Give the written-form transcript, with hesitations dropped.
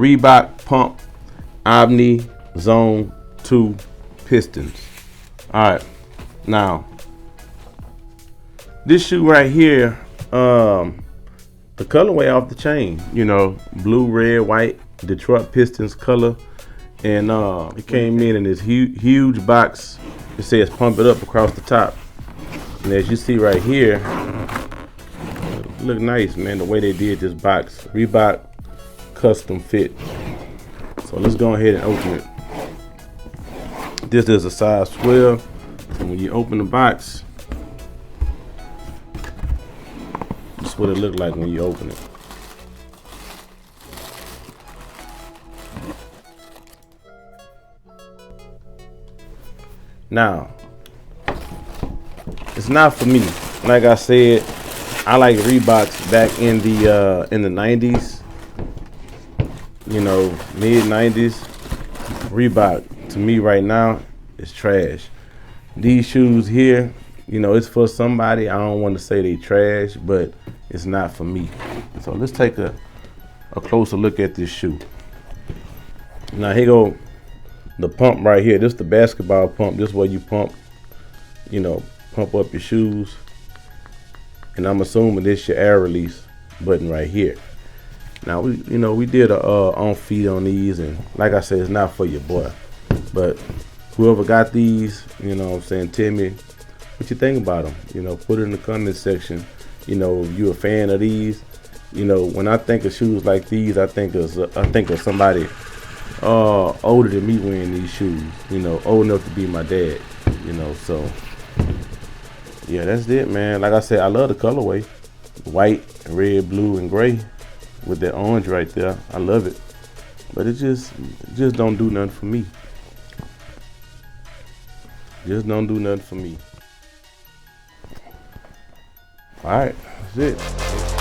Reebok Pump Omni Zone 2 Pistons. Alright, now this shoe right here, the colorway off the chain, you know, blue, red, white, Detroit Pistons color. And it came in this huge box. It says pump it up across the top. And as you see right here, look nice, man, the way they did this box. Reebok custom fit. So let's go ahead and open it. This is a size 12. So when you open the box, this is what it looked like when you open it. Now, it's not for me. Like I said, I like Reeboks back in the 90s. You know, mid 90s. Reebok to me right now is trash. These shoes here, you know, it's for somebody. I don't want to say they trash, but it's not for me. So let's take a closer look at this shoe. Now here go the pump right here. This is the basketball pump. This is where you pump, you know, pump up your shoes. And I'm assuming this your air release button right here. Now we did a on feed on these, and like I said, it's not for your boy. But whoever got these, you know what I'm saying, tell me what you think about them. You know, put it in the comment section. You know, if you a fan of these. You know, when I think of shoes like these, I think of somebody older than me wearing these shoes, you know, old enough to be my dad, you know. So yeah, that's it, man. Like I said, I love the colorway, white, red, blue, and gray with that orange right there. I love it, but it just don't do nothing for me. Just don't do nothing for me. All right, that's it.